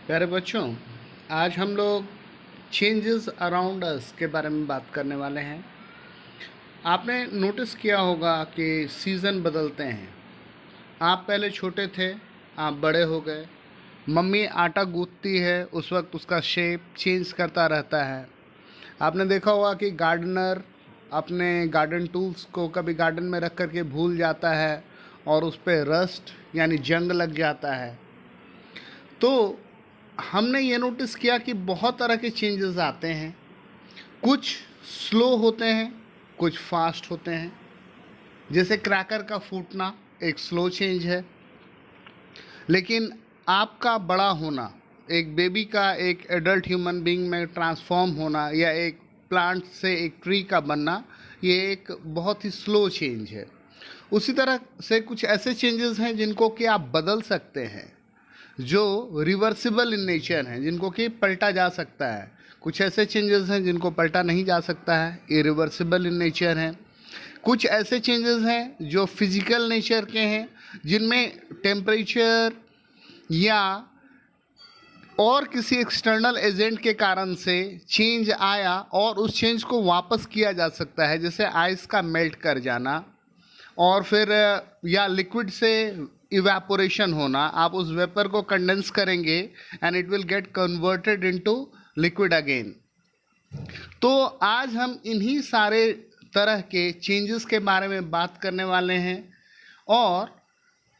प्यारे बच्चों, आज हम लोग चेंजेस अराउंड अस के बारे में बात करने वाले हैं। आपने नोटिस किया होगा कि सीज़न बदलते हैं। आप पहले छोटे थे, आप बड़े हो गए। मम्मी आटा गूंथती है, उस वक्त उसका शेप चेंज करता रहता है। आपने देखा होगा कि गार्डनर अपने गार्डन टूल्स को कभी गार्डन में रख करके भूल जाता है और उस पर रस्ट यानी जंग लग जाता है। तो हमने ये नोटिस किया कि बहुत तरह के चेंजेस आते हैं। कुछ स्लो होते हैं, कुछ फास्ट होते हैं। जैसे क्रैकर का फूटना एक स्लो चेंज है, लेकिन आपका बड़ा होना, एक बेबी का एक एडल्ट ह्यूमन बीइंग में ट्रांसफॉर्म होना या एक प्लांट से एक ट्री का बनना, ये एक बहुत ही स्लो चेंज है। उसी तरह से कुछ ऐसे चेंजेस हैं जिनको कि आप बदल सकते हैं, जो रिवर्सिबल इन नेचर हैं, जिनको कि पलटा जा सकता है। कुछ ऐसे चेंजेस हैं जिनको पलटा नहीं जा सकता है, इरिवर्सिबल इन नेचर हैं। कुछ ऐसे चेंजेस हैं जो फिजिकल नेचर के हैं, जिनमें टेम्परेचर या और किसी एक्सटर्नल एजेंट के कारण से चेंज आया और उस चेंज को वापस किया जा सकता है, जैसे आइस का मेल्ट कर जाना और फिर या लिक्विड से इवेपोरेशन होना। आप उस वेपर को कंडेंस करेंगे and it will get converted into liquid again. तो आज हम इन्हीं सारे तरह के चेंजेस के बारे में बात करने वाले हैं और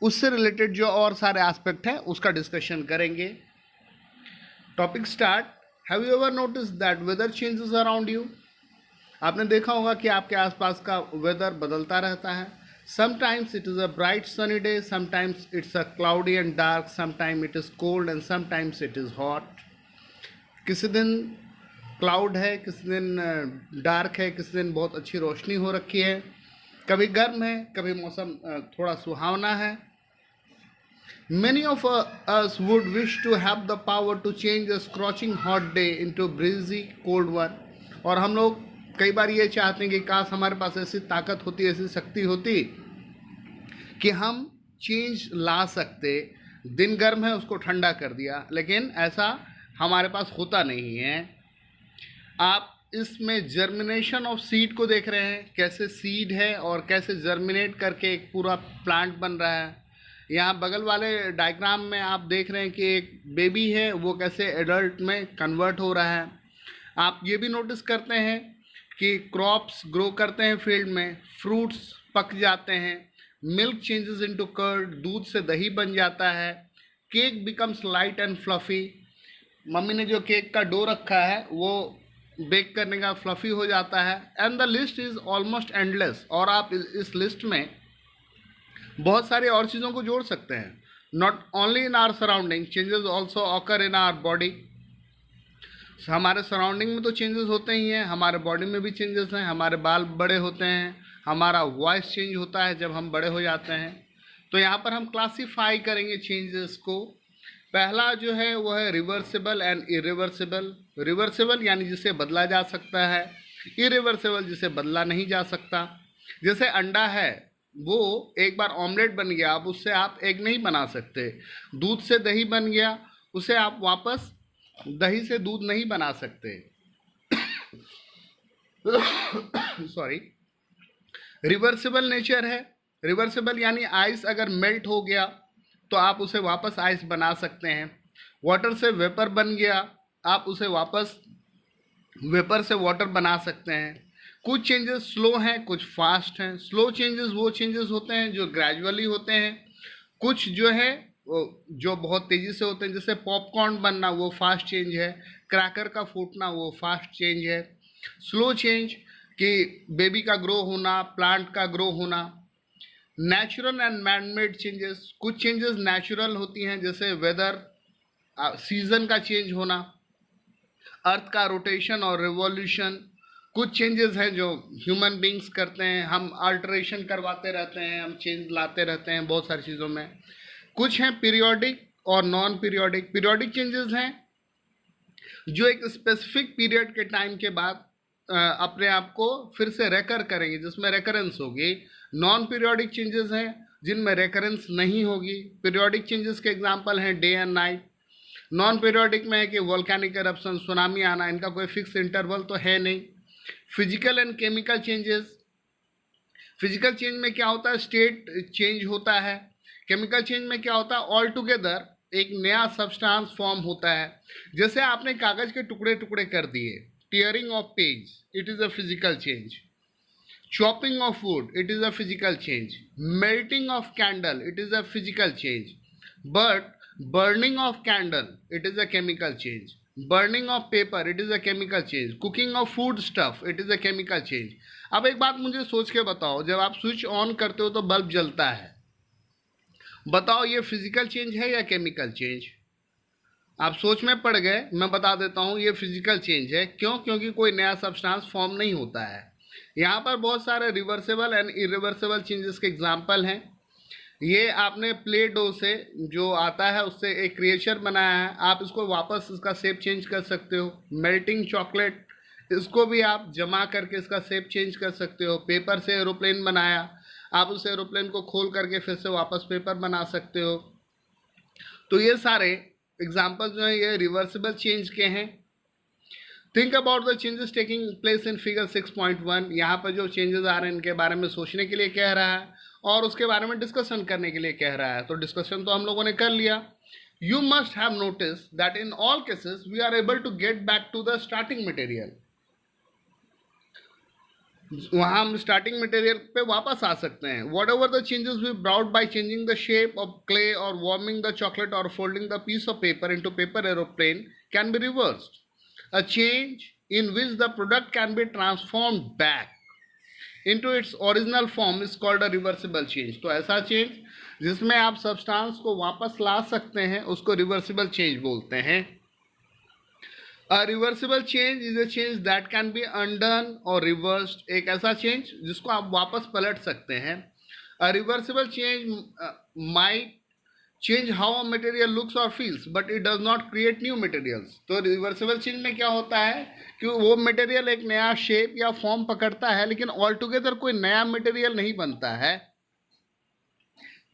उससे रिलेटेड जो और सारे एस्पेक्ट हैं उसका डिस्कशन करेंगे। Topic start. Have you ever notice that whether changes around you? आपने देखा होगा कि आपके आसपास का वेदर बदलता रहता है। Sometimes it is a bright sunny day, sometimes it's a cloudy and dark, sometimes it is cold and sometimes it is hot. किसी दिन क्लाउड है, किसी दिन डार्क है, किसी दिन बहुत अच्छी रोशनी हो रखी है, कभी गर्म है, कभी मौसम थोड़ा सुहावना है। Many of us would wish to have the power to change a scorching hot day into breezy cold one. और हम लोग कई बार ये चाहते हैं कि काश हमारे पास ऐसी ताकत होती, ऐसी शक्ति होती कि हम चेंज ला सकते। दिन गर्म है, उसको ठंडा कर दिया, लेकिन ऐसा हमारे पास होता नहीं है। आप इसमें जर्मिनेशन ऑफ सीड को देख रहे हैं, कैसे सीड है और कैसे जर्मिनेट करके एक पूरा प्लांट बन रहा है। यहाँ बगल वाले डायग्राम में आप देख रहे हैं कि एक बेबी है, वो कैसे एडल्ट में कन्वर्ट हो रहा है। आप ये भी नोटिस करते हैं कि क्रॉप्स ग्रो करते हैं फील्ड में, फ्रूट्स पक जाते हैं, मिल्क चेंजेस इनटू कर्ड, दूध से दही बन जाता है, cake becomes light and fluffy. Mummy ने जो केक का डो रखा है वो बेक करने का फ्लफी हो जाता है। And the list is almost endless. और आप इस लिस्ट में बहुत सारी और चीज़ों को जोड़ सकते हैं। Not only in our surrounding, changes also occur in our body. हमारे सराउंडिंग में तो चेंजेस होते ही हैं, हमारे बॉडी में भी चेंजेस हैं। हमारे बाल बड़े होते हैं, हमारा वॉइस चेंज होता है जब हम बड़े हो जाते हैं। तो यहाँ पर हम क्लासीफाई करेंगे चेंजेस को। पहला जो है वो है रिवर्सिबल एंड इरिवर्सिबल। रिवर्सिबल यानी जिसे बदला जा सकता है, इरिवर्सिबल जिसे बदला नहीं जा सकता। जैसे अंडा है, वो एक बार ऑमलेट बन गया, अब उससे आप एग नहीं बना सकते। दूध से दही बन गया, उसे आप वापस दही से दूध नहीं बना सकते। सॉरी। रिवर्सिबल नेचर है। रिवर्सिबल यानी आइस अगर मेल्ट हो गया तो आप उसे वापस आइस बना सकते हैं। वाटर से वेपर बन गया, आप उसे वापस वेपर से वाटर बना सकते हैं। कुछ चेंजेस स्लो हैं, कुछ फास्ट हैं। स्लो चेंजेस वो चेंजेस होते हैं जो ग्रेजुअली होते हैं। कुछ जो है जो बहुत तेज़ी से होते हैं, जैसे पॉपकॉर्न बनना वो फास्ट चेंज है, क्रैकर का फूटना वो फास्ट चेंज है। स्लो चेंज कि बेबी का ग्रो होना, प्लांट का ग्रो होना। Natural and man made changes, कुछ चेंजेस नेचुरल होती हैं, जैसे वेदर, सीजन का चेंज होना, अर्थ का रोटेशन और रिवॉल्यूशन। कुछ चेंजेस हैं जो ह्यूमन बींग्स करते हैं, हम अल्टरेशन करवाते रहते हैं, हम चेंज लाते रहते हैं बहुत सारी चीज़ों में। कुछ हैं पीरियोडिक और नॉन पीरियोडिक। पीरियोडिक चेंजेस हैं जो एक स्पेसिफिक पीरियड के टाइम के बाद अपने आप को फिर से रेकर करेंगे, जिसमें रेकरेंस होगी। नॉन पीरियोडिक चेंजेस हैं जिनमें रेकरेंस नहीं होगी। पीरियोडिक चेंजेस के एग्जांपल हैं day and night. Non periodic में है कि वोल्केनिक एरप्शन, सुनामी आना, इनका कोई फिक्स इंटरवल तो है नहीं। Physical and chemical changes, physical change में क्या होता है, स्टेट चेंज होता है। केमिकल चेंज में क्या होता है, ऑल टुगेदर एक नया सब्सटेंस फॉर्म होता है। जैसे आपने कागज के टुकड़े टुकड़े कर दिए, tearing of page, it is a physical change. chopping of wood, it is a physical change. Melting of candle, it is a physical change. But burning of candle, it is a chemical change. Burning of paper, it is a chemical change. Cooking of food stuff, it is a chemical change. अब एक बात मुझे सोच के बताओ, जब आप switch on करते हो तो बल्ब जलता है, बताओ ये फिजिकल चेंज है या केमिकल चेंज? आप सोच में पड़ गए, मैं बता देता हूँ ये फिजिकल चेंज है। क्यों? क्योंकि कोई नया सब्सटेंस फॉर्म नहीं होता है। यहाँ पर बहुत सारे रिवर्सेबल एंड इरिवर्सेबल चेंजेस के एग्जाम्पल हैं। ये आपने प्ले डो से जो आता है उससे एक क्रिएचर बनाया है, आप इसको वापस इसका शेप चेंज कर सकते हो। मेल्टिंग चॉकलेट, इसको भी आप जमा करके इसका शेप चेंज कर सकते हो। पेपर से एरोप्लेन बनाया, आप उस एरोप्लेन को खोल करके फिर से वापस पेपर बना सकते हो। तो ये सारे एग्जाम्पल जो हैं ये रिवर्सिबल चेंज के हैं। Think about the changes taking place in figure 6.1। यहाँ पर जो चेंजेस आ रहे हैं इनके बारे में सोचने के लिए कह रहा है और उसके बारे में डिस्कशन करने के लिए कह रहा है। तो डिस्कशन तो हम लोगों ने कर लिया। You must have notice that in all cases we are able to get back to the starting material. वहाँ हम स्टार्टिंग मटेरियल पे वापस आ सकते हैं। Whatever the changes we brought by changing the shape of clay or warming the chocolate or folding the piece of paper into paper aeroplane can be reversed. A change in which the product can be transformed back into its original form is called a reversible change। तो ऐसा change जिसमें आप substance को वापस ला सकते हैं उसको reversible change बोलते हैं। A reversible change is a change that can be undone or reversed। एक ऐसा चेंज जिसको आप वापस पलट सकते हैं। A reversible change might change how a material looks और feels but it does not create new materials. तो रिवर्सिबल चेंज में क्या होता है कि वो मटेरियल एक नया शेप या फॉर्म पकड़ता है लेकिन ऑल टुगेदर कोई नया मटेरियल नहीं बनता है।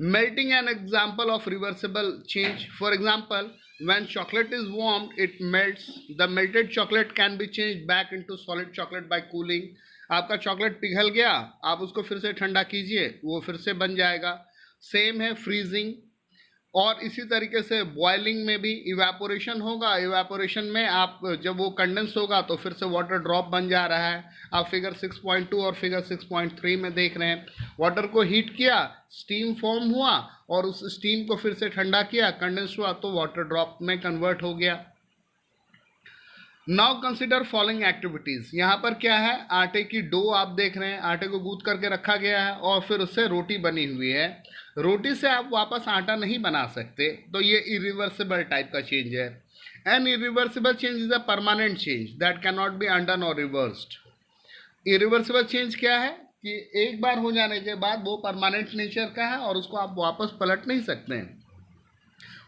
Melting an example of reversible change. For example, when chocolate is warmed it melts. The melted chocolate can be change back into solid chocolate by cooling. आपका चॉकलेट पिघल गया, आप उसको फिर से ठंडा कीजिए, वो फिर से बन जाएगा। सेम है फ्रीजिंग। और इसी तरीके से बॉइलिंग में भी इवेपोरेशन होगा। इवेपोरेशन में आप जब वो कंडेंस होगा तो फिर से वाटर ड्रॉप बन जा रहा है। आप फिगर 6.2 और फिगर 6.3 में देख रहे हैं। वाटर को हीट किया, स्टीम फॉर्म हुआ और उस स्टीम को फिर से ठंडा किया, कंडेंस हुआ तो वाटर ड्रॉप में कन्वर्ट हो गया। Now consider following activities. यहाँ पर क्या है, आटे की डो आप देख रहे हैं, आटे को गूंथ करके रखा गया है और फिर उससे रोटी बनी हुई है। रोटी से आप वापस आटा नहीं बना सकते, तो ये इरिवर्सिबल टाइप का चेंज है। An irreversible change is a permanent change that can not be undone or reversed. Irreversible change क्या है कि एक बार हो जाने के बाद वो परमानेंट नेचर का है और उसको आप वापस पलट नहीं सकते हैं।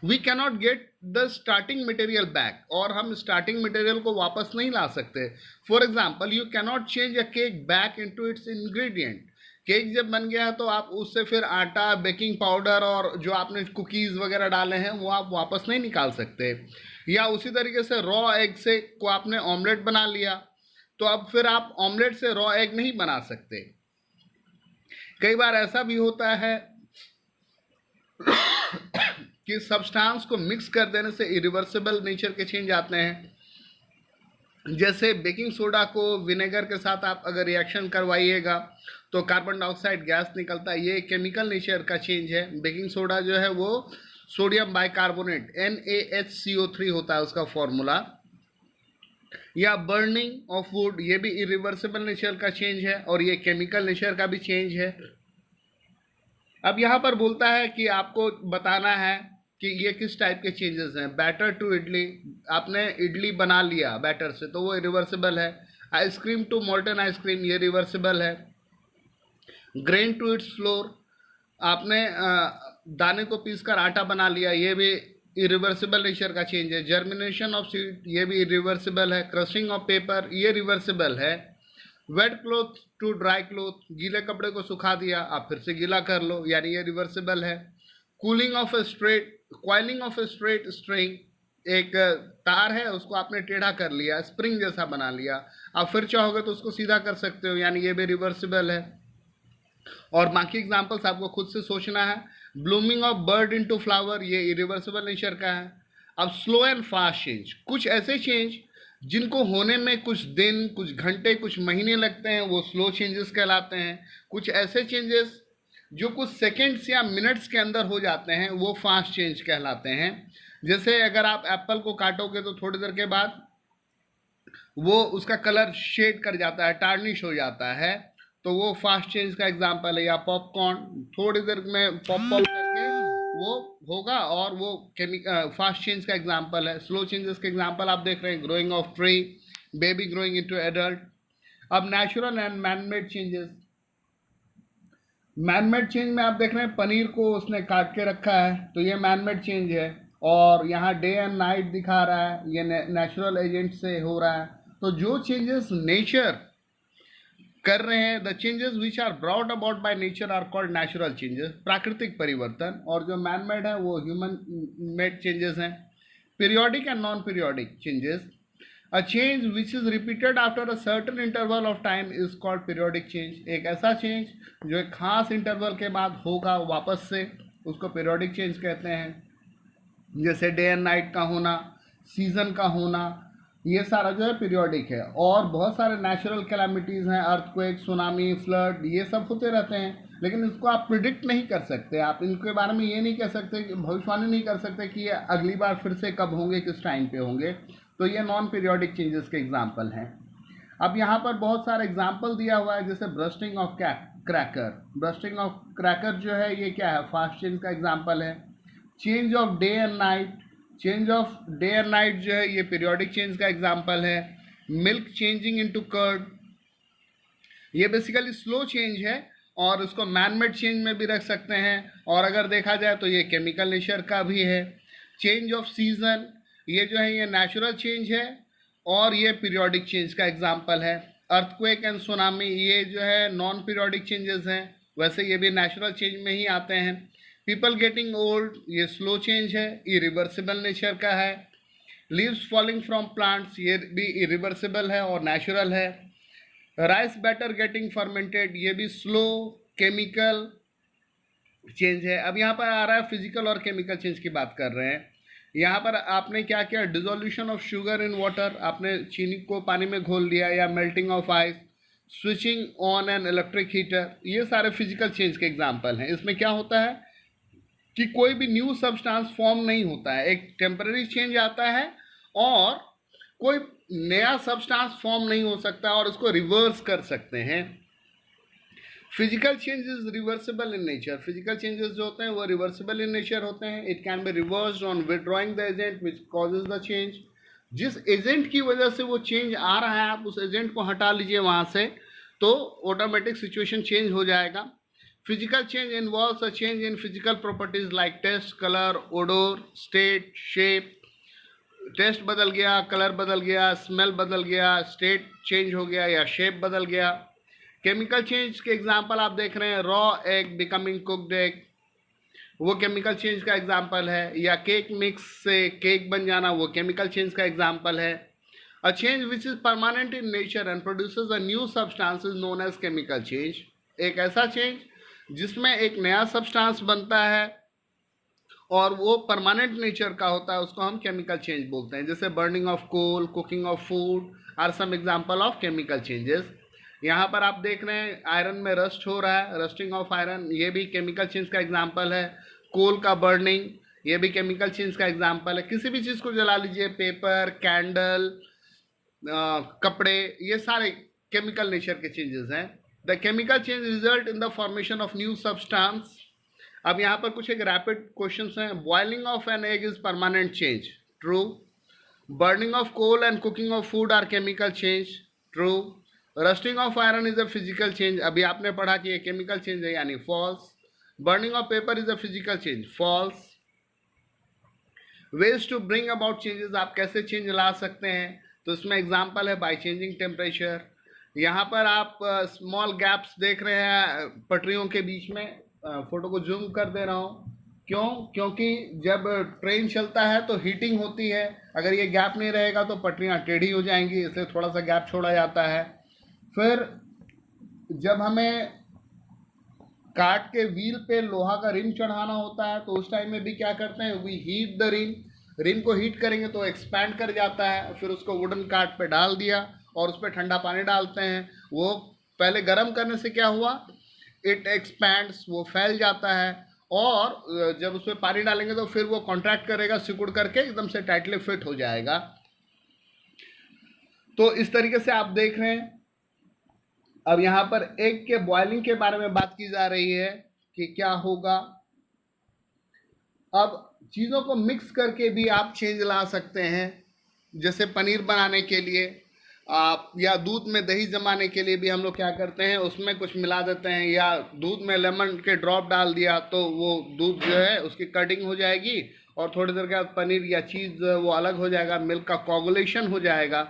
We cannot get the starting material back, और हम स्टार्टिंग मटेरियल को वापस नहीं ला सकते। For example, you cannot change a cake back into its ingredient. Cake जब बन गया है तो आप उससे फिर आटा, बेकिंग पाउडर और जो आपने कुकीज़ वगैरह डाले हैं वो आप वापस नहीं निकाल सकते। या उसी तरीके से रॉ एग से को आपने ऑमलेट बना लिया तो अब फिर आप ऑमलेट से रॉ एग नहीं बना सकते। कई बार ऐसा भी होता है कि सब्सटेंस को मिक्स कर देने से इरिवर्सिबल नेचर के चेंज आते हैं। जैसे बेकिंग सोडा को विनेगर के साथ आप अगर रिएक्शन करवाइएगा तो कार्बन डाइऑक्साइड गैस निकलता है, ये केमिकल नेचर का चेंज है। बेकिंग सोडा जो है वो सोडियम बाइकार्बोनेट NaHCO3 होता है उसका फॉर्मूला। या बर्निंग ऑफ वुड, ये भी इरिवर्सिबल नेचर का चेंज है और ये केमिकल नेचर का भी चेंज है। अब यहाँ पर बोलता है कि आपको बताना है कि ये किस टाइप के चेंजेस हैं। बैटर टू इडली, आपने इडली बना लिया बैटर से तो वो रिवर्सिबल है। आइसक्रीम टू मोल्टन आइसक्रीम, ये रिवर्सिबल है। ग्रेन टू इट्स फ्लोर, आपने दाने को पीसकर आटा बना लिया, ये भी इरिवर्सिबल नेचर का चेंज है। जर्मिनेशन ऑफ सीड, ये भी इरिवर्सिबल है। क्रशिंग ऑफ पेपर, ये रिवर्सिबल है। Wet cloth to dry cloth, गीले कपड़े को सुखा दिया आप फिर से गीला कर लो, यानी ये रिवर्सिबल है। Cooling of a straight, coiling of a straight string, एक तार है उसको आपने टेढ़ा कर लिया, स्प्रिंग जैसा बना लिया, आप फिर चाहोगे तो उसको सीधा कर सकते हो, यानी ये भी रिवर्सिबल है। और बाकी एग्जांपल्स आपको खुद से सोचना है। Blooming of bird into flower, ये इरिवर्सिबल नेचर का है। अब स्लो एंड फास्ट चेंज, कुछ ऐसे चेंज जिनको होने में कुछ दिन, कुछ घंटे, कुछ महीने लगते हैं, वो स्लो चेंजेस कहलाते हैं। कुछ ऐसे चेंजेस जो कुछ सेकेंड्स या मिनट्स के अंदर हो जाते हैं, वो फास्ट चेंज कहलाते हैं। जैसे अगर आप एप्पल को काटोगे तो थोड़ी देर के बाद वो उसका कलर शेड कर जाता है, टार्निश हो जाता है, तो वो फास्ट चेंज का एग्जांपल है। या पॉपकॉर्न थोड़ी देर में पॉप पॉप करके वो होगा, और वो केमिकल फास्ट चेंज का एग्जांपल है। स्लो चेंजेस के एग्जांपल आप देख रहे हैं, growing of tree, baby growing into adult. अब natural and manmade changes, manmade change में आप देख रहे हैं पनीर को उसने काट के रखा है, तो ये मैनमेड चेंज है। और यहाँ डे एंड नाइट दिखा रहा है, ये नेचुरल एजेंट से हो रहा है। तो जो चेंजेस नेचर कर रहे हैं, the changes which are brought about by nature are called natural changes, प्राकृतिक परिवर्तन। और जो मैन मेड है वो ह्यूमन मेड चेंजेस हैं। Periodic and non periodic changes, a change which is repeated after a certain interval of time is called periodic change. एक ऐसा change जो एक खास इंटरवल के बाद होगा वापस से, उसको पीरियोडिक चेंज कहते हैं। जैसे डे एंड नाइट का होना, सीजन का होना, ये सारा जो है पीरियोडिक है। और बहुत सारे नेचुरल कैलामिटीज़ हैं, अर्थक्वेक, सुनामी, फ्लड, ये सब होते रहते हैं, लेकिन इसको आप प्रिडिक्ट नहीं कर सकते। आप इनके बारे में ये नहीं कह सकते, भविष्यवाणी नहीं कर सकते कि ये अगली बार फिर से कब होंगे, किस टाइम पे होंगे। तो ये नॉन पीरियोडिक चेंजेस के एग्जाम्पल हैं। अब यहाँ पर बहुत सारे एग्जाम्पल दिया हुआ है, जैसे bursting of cracker. Bursting of cracker जो है ये क्या है, फास्ट चेंज का एग्जाम्पल है। Change of day and night, change of day and night जो है ये पीरियोडिक चेंज का एग्जाम्पल है। मिल्क चेंजिंग इनटू कर्ड, ये बेसिकली स्लो चेंज है, और उसको मैनमेड चेंज में भी रख सकते हैं। और अगर देखा जाए तो ये केमिकल नेचर का भी है। चेंज ऑफ सीजन, ये जो है ये नेचुरल चेंज है, और ये पीरियोडिक चेंज का एग्जाम्पल है। अर्थक्वेक एंड सुनामी, ये जो है नॉन पीरियोडिक चेंजेस हैं, वैसे ये भी नेचुरल चेंज में ही आते हैं। पीपल गेटिंग ओल्ड, ये स्लो चेंज है, इरिवर्सिबल नेचर का है। लीव्स फॉलिंग फ्रॉम प्लांट्स, ये भी इरिवर्सिबल है और नेचुरल है। राइस बैटर गेटिंग फर्मेंटेड, ये भी स्लो केमिकल चेंज है। अब यहाँ पर आ रहा है फिजिकल और केमिकल चेंज की बात कर रहे हैं। यहाँ पर आपने क्या किया, dissolution of sugar in water, आपने चीनी को पानी में घोल लिया, या melting of ice, switching on an electric heater, ये सारे फिजिकल चेंज के एग्जाम्पल हैं। इसमें क्या होता है कि कोई भी न्यू सब्सटेंस फॉर्म नहीं होता है, एक टेम्पररी चेंज आता है, और कोई नया सब्सटेंस फॉर्म नहीं हो सकता, और उसको रिवर्स कर सकते हैं। Physical changes reversible in nature, physical changes जो होते हैं वो रिवर्सिबल इन नेचर होते हैं। It can be reversed on withdrawing the agent which causes the change. जिस एजेंट की वजह से वो चेंज आ रहा है, आप उस एजेंट को हटा लीजिए वहाँ से, तो ऑटोमेटिक सिचुएशन चेंज हो जाएगा। Physical change involves a change in physical properties like taste, colour, odour, state, shape. Taste बदल गया, कलर बदल गया, स्मेल बदल गया, स्टेट चेंज हो गया, या शेप बदल गया। केमिकल चेंज के एग्जांपल आप देख रहे हैं, raw egg becoming cooked egg, वो केमिकल चेंज का एग्जांपल है। या केक मिक्स से केक बन जाना, वो केमिकल चेंज का एग्जांपल है। A change which is permanent in nature and produces a new substance is known as chemical change. एक ऐसा चेंज जिसमें एक नया सब्सटेंस बनता है और वो परमानेंट नेचर का होता है, उसको हम केमिकल चेंज बोलते हैं। जैसे burning of coal, cooking of food are some example of chemical changes. यहाँ पर आप देख रहे हैं आयरन में रस्ट हो रहा है, रस्टिंग ऑफ आयरन, ये भी केमिकल चेंज का एग्जांपल है। कोल का बर्निंग, ये भी केमिकल चेंज का एग्जांपल है। किसी भी चीज़ को जला लीजिए, पेपर, कैंडल, कपड़े, ये सारे केमिकल नेचर के चेंजेस हैं। The chemical change result in the formation of new substance. अब यहाँ पर कुछ एक रैपिड क्वेश्चंस हैं। Boiling of an egg is permanent change, true. Burning of coal and cooking of food are chemical change, true. Rusting of iron is a physical change, अभी आपने पढ़ा कि ये केमिकल चेंज है, यानी false. Burning of paper is a physical change, false. Ways to bring about changes, आप कैसे change ला सकते हैं, तो इसमें एग्जाम्पल है बाय चेंजिंग टेम्परेचर। यहाँ पर आप स्मॉल गैप्स देख रहे हैं पटरियों के बीच में, फोटो को जूम कर दे रहा हूँ क्यों? क्योंकि जब ट्रेन चलता है तो हीटिंग होती है, अगर ये गैप नहीं रहेगा तो पटरियाँ टेढ़ी हो जाएंगी, इसलिए थोड़ा सा गैप छोड़ा जाता है। फिर जब हमें कार्ट के व्हील पे लोहा का रिम चढ़ाना होता है तो उस टाइम में भी क्या करते हैं, we heat the rim. Rim को हीट करेंगे तो एक्सपैंड कर जाता है, फिर उसको वुडन कार्ट पे डाल दिया और उस पर ठंडा पानी डालते हैं। वो पहले गर्म करने से क्या हुआ, इट एक्सपैंड्स, वो फैल जाता है। और जब उसमें पानी डालेंगे तो फिर वो कॉन्ट्रैक्ट करेगा, सिकुड़ करके एकदम से टाइटली फिट हो जाएगा। तो इस तरीके से आप देख रहे हैं। अब यहाँ पर एग के बॉइलिंग के बारे में बात की जा रही है कि क्या होगा। अब चीज़ों को मिक्स करके भी आप चेंज ला सकते हैं, जैसे पनीर बनाने के लिए आप, या दूध में दही जमाने के लिए भी हम लोग क्या करते हैं, उसमें कुछ मिला देते हैं, या दूध में लेमन के ड्रॉप डाल दिया तो वो दूध जो है उसकी कटिंग हो जाएगी और थोड़ी देर के बाद पनीर या चीज़ वो अलग हो जाएगा, मिल्क का कोगुलेशन हो जाएगा।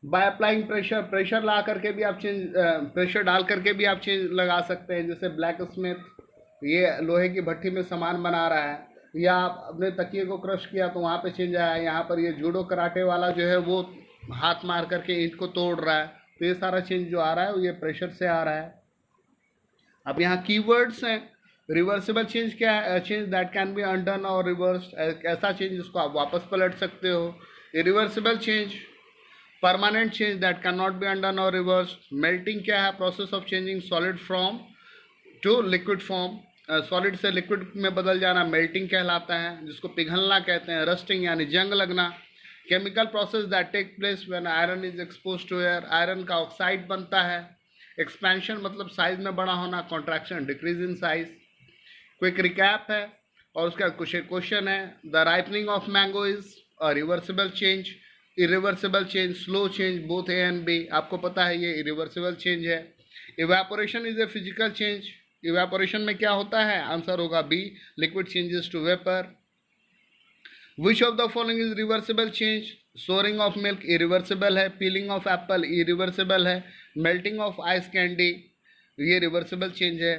बाय अप्लाइंग प्रेशर, प्रेशर ला करके भी आप चेंज, प्रेशर डाल करके भी आप चेंज लगा सकते हैं। जैसे ब्लैक स्मिथ ये लोहे की भट्टी में सामान बना रहा है, या आप अपने तकिए को क्रश किया तो वहाँ पे चेंज आया। यहाँ पर ये जूडो कराटे वाला जो है वो हाथ मार करके ईंट को तोड़ रहा है, तो ये सारा चेंज जो आ रहा है वो ये प्रेशर से आ रहा है। अब यहाँ कीवर्ड्स हैं। रिवर्सिबल चेंज क्या है? Change that can be undone or reverse, ऐसा चेंज जिसको आप वापस पलट सकते हो। Irreversible change, permanent change that can not be undone or reverse. Melting क्या है? Process of changing solid from to liquid form, solid से लिक्विड में बदल जाना मेल्टिंग कहलाता है, जिसको पिघलना कहते हैं। रस्टिंग यानी जंग लगना। Chemical process that take place when iron is expose to air, iron का ऑक्साइड बनता है। एक्सपेंशन मतलब साइज में बड़ा होना, contraction decrease in size. Quick recap है और उसका कुछ एक क्वेश्चन है। The ripening of mango is a reversible change, irreversible change, slow change, both A and B. आपको पता है ये इरिवर्सिबल चेंज है। Evaporation is a physical change, evaporation में क्या होता है? आंसर होगा B, liquid changes to vapour. Which of the following is reversible change? Souring of milk irreversible है, पीलिंग ऑफ एप्पल इरिवर्सिबल है, मेल्टिंग ऑफ आइस कैंडी ये reversible change है।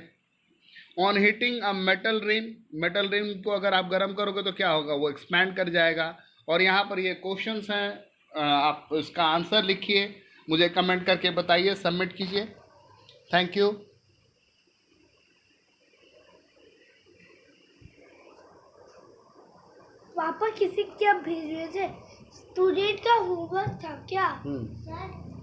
On heating a metal rim, metal rim को अगर आप गर्म करोगे तो क्या होगा, वो एक्सपैंड कर जाएगा। और यहाँ पर ये क्वेश्चंस हैं, आप इसका आंसर लिखिए, मुझे कमेंट करके बताइए, सबमिट कीजिए। Thank you. पापा किसी क्या भेज रहे थे? स्टूडेंट का होमवर्क था क्या? सर